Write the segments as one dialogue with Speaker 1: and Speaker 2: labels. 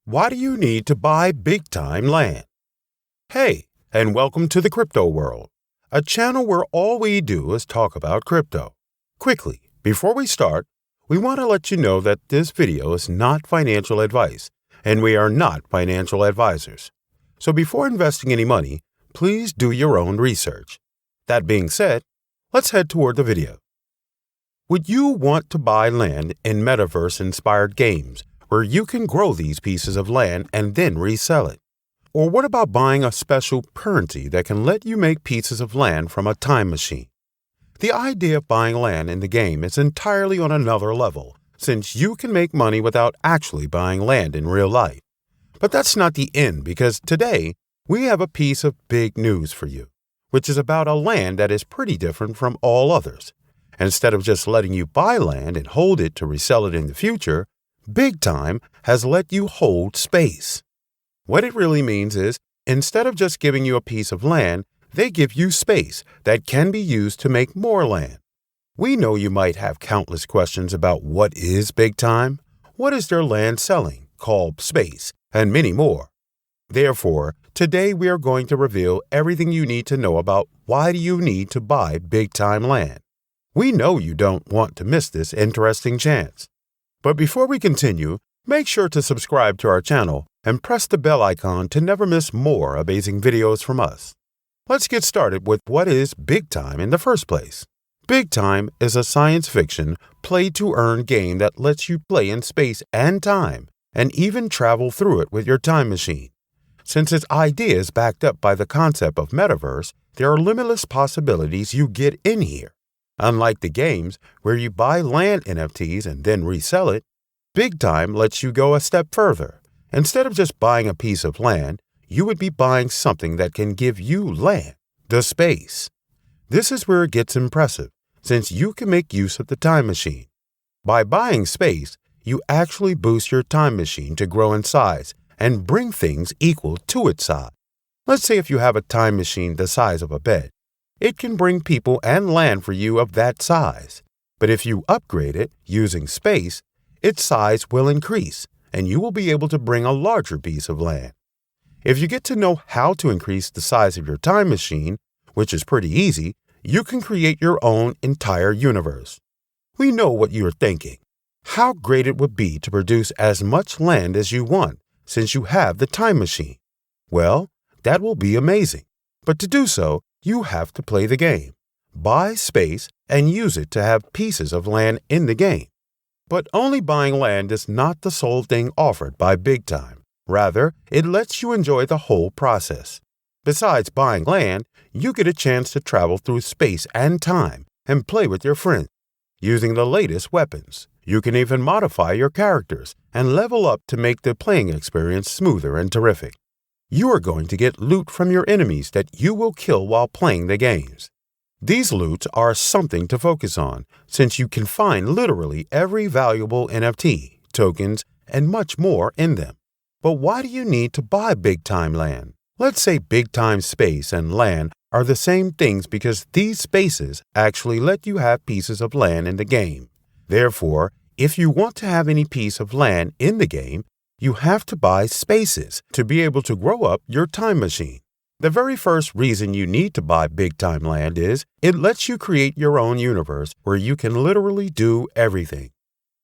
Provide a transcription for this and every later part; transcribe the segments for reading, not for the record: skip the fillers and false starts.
Speaker 1: Why do you need to buy big-time land? Hey, and welcome to the Crypto World, a channel where all we do is talk about crypto. Quickly, before we start, we want to let you know that this video is not financial advice, and we are not financial advisors. So before investing any money, please do your own research. That being said, let's head toward the video. Would you want to buy land in metaverse-inspired games where you can grow these pieces of land and then resell it? Or what about buying a special currency that can let you make pieces of land from a time machine? The idea of buying land in the game is entirely on another level, since you can make money without actually buying land in real life. But that's not the end, because today we have a piece of big news for you, which is about a land that is pretty different from all others. Instead of just letting you buy land and hold it to resell it in the future, Big Time has let you hold space. What it really means is, instead of just giving you a piece of land, they give you space that can be used to make more land. We know you might have countless questions about what is Big Time, what is their land selling, called space, and many more. Therefore, today we are going to reveal everything you need to know about why do you need to buy Big Time land. We know you don't want to miss this interesting chance. But before we continue, make sure to subscribe to our channel and press the bell icon to never miss more amazing videos from us. Let's get started with what is Big Time in the first place. Big Time is a science fiction play-to-earn game that lets you play in space and time, and even travel through it with your time machine. Since its idea is backed up by the concept of metaverse, there are limitless possibilities you get in here. Unlike the games where you buy land NFTs and then resell it, Big Time lets you go a step further. Instead of just buying a piece of land, you would be buying something that can give you land, the space. This is where it gets impressive, since you can make use of the time machine. By buying space, you actually boost your time machine to grow in size and bring things equal to its size. Let's say if you have a time machine the size of a bed, it can bring people and land for you of that size. But if you upgrade it using space, its size will increase, and you will be able to bring a larger piece of land. If you get to know how to increase the size of your time machine, which is pretty easy, you can create your own entire universe. We know what you're thinking. How great it would be to produce as much land as you want, since you have the time machine. Well, that will be amazing. But to do so, you have to play the game, buy space, and use it to have pieces of land in the game. But only buying land is not the sole thing offered by Big Time. Rather, it lets you enjoy the whole process. Besides buying land, you get a chance to travel through space and time and play with your friends, using the latest weapons. You can even modify your characters and level up to make the playing experience smoother and terrific. You are going to get loot from your enemies that you will kill while playing the games. These loots are something to focus on, since you can find literally every valuable NFT, tokens, and much more in them. But why do you need to buy Big Time land? Let's say Big Time space and land are the same things because these spaces actually let you have pieces of land in the game. Therefore, if you want to have any piece of land in the game, you have to buy spaces to be able to grow up your time machine. The very first reason you need to buy Big Time land is it lets you create your own universe where you can literally do everything.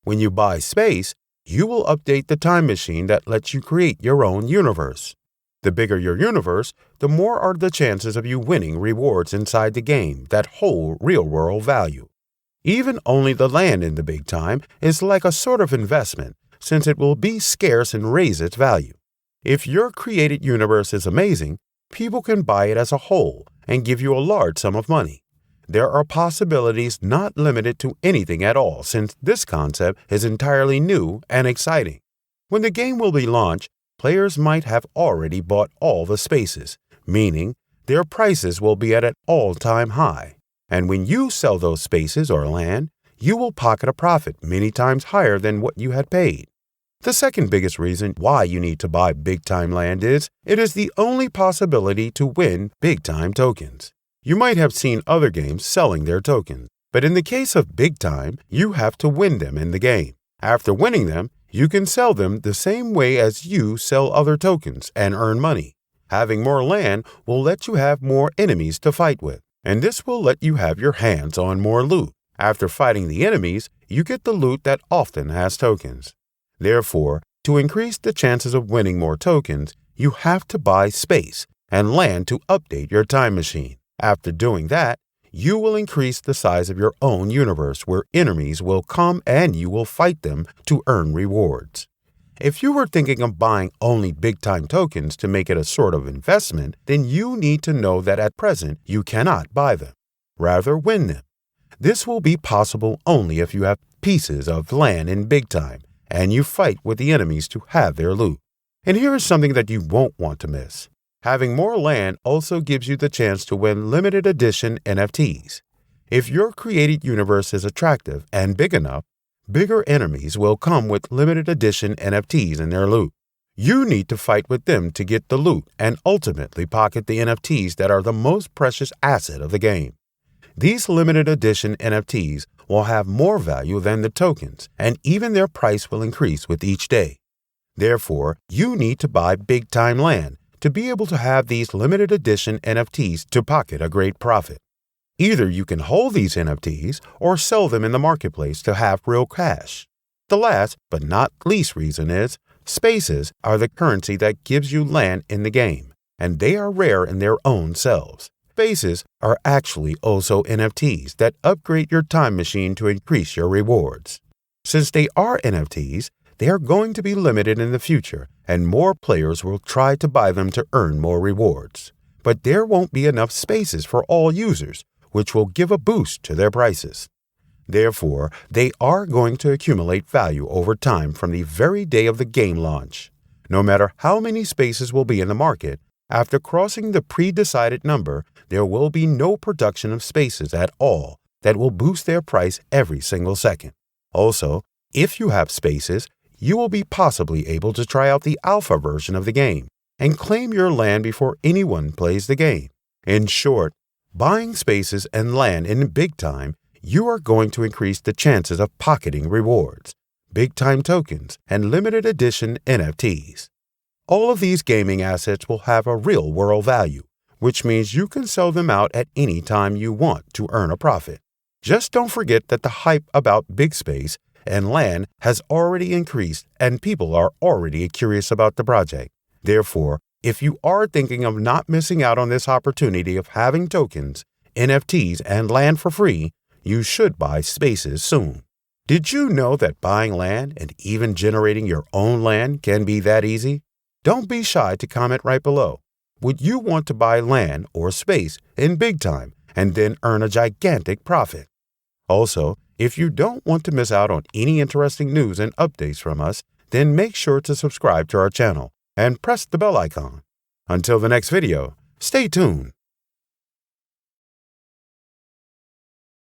Speaker 1: When you buy space, you will update the time machine that lets you create your own universe. The bigger your universe, the more are the chances of you winning rewards inside the game that hold real-world value. Even owning the land in the Big Time is like a sort of investment, since it will be scarce and raise its value. If your created universe is amazing, people can buy it as a whole and give you a large sum of money. There are possibilities not limited to anything at all, since this concept is entirely new and exciting. When the game will be launched, players might have already bought all the spaces, meaning their prices will be at an all-time high. And when you sell those spaces or land, you will pocket a profit many times higher than what you had paid. The second biggest reason why you need to buy Big Time land is it is the only possibility to win Big Time tokens. You might have seen other games selling their tokens, but in the case of Big Time, you have to win them in the game. After winning them, You can sell them the same way as you sell other tokens and earn money. Having more land will let you have more enemies to fight with, and this will let you have your hands on more loot. After fighting the enemies, you get the loot that often has tokens. Therefore, to increase the chances of winning more tokens, you have to buy space and land to update your time machine. After doing that, you will increase the size of your own universe where enemies will come and you will fight them to earn rewards. If you were thinking of buying only big-time tokens to make it a sort of investment, then you need to know that at present you cannot buy them. Rather, win them. This will be possible only if you have pieces of land in big time and you fight with the enemies to have their loot. And here is something that you won't want to miss. Having more land also gives you the chance to win limited edition NFTs. If your created universe is attractive and big enough, bigger enemies will come with limited edition NFTs in their loot. You need to fight with them to get the loot and ultimately pocket the NFTs that are the most precious asset of the game. These limited edition NFTs will have more value than the tokens, and even their price will increase with each day. Therefore, you need to buy big-time land to be able to have these limited edition NFTs to pocket a great profit. Either you can hold these NFTs or sell them in the marketplace to have real cash. The last, but not least reason is, spaces are the currency that gives you land in the game, and they are rare in their own selves. Spaces are actually also NFTs that upgrade your time machine to increase your rewards. Since they are NFTs, they are going to be limited in the future, and more players will try to buy them to earn more rewards. But there won't be enough spaces for all users, which will give a boost to their prices. Therefore, they are going to accumulate value over time from the very day of the game launch. No matter how many spaces will be in the market, after crossing the pre-decided number, there will be no production of spaces at all that will boost their price every single second. Also, if you have spaces, you will be possibly able to try out the alpha version of the game and claim your land before anyone plays the game. In short, buying spaces and land in big time, you are going to increase the chances of pocketing rewards, big time tokens, and limited edition NFTs. All of these gaming assets will have a real world value, which means you can sell them out at any time you want to earn a profit. Just don't forget that the hype about big space and land has already increased and people are already curious about the project. Therefore, if you are thinking of not missing out on this opportunity of having tokens, NFTs, and land for free, you should buy spaces soon. Did you know that buying land and even generating your own land can be that easy? Don't be shy to comment right below. Would you want to buy land or space in big time and then earn a gigantic profit? Also, if you don't want to miss out on any interesting news and updates from us, then make sure to subscribe to our channel and press the bell icon. Until the next video, stay tuned.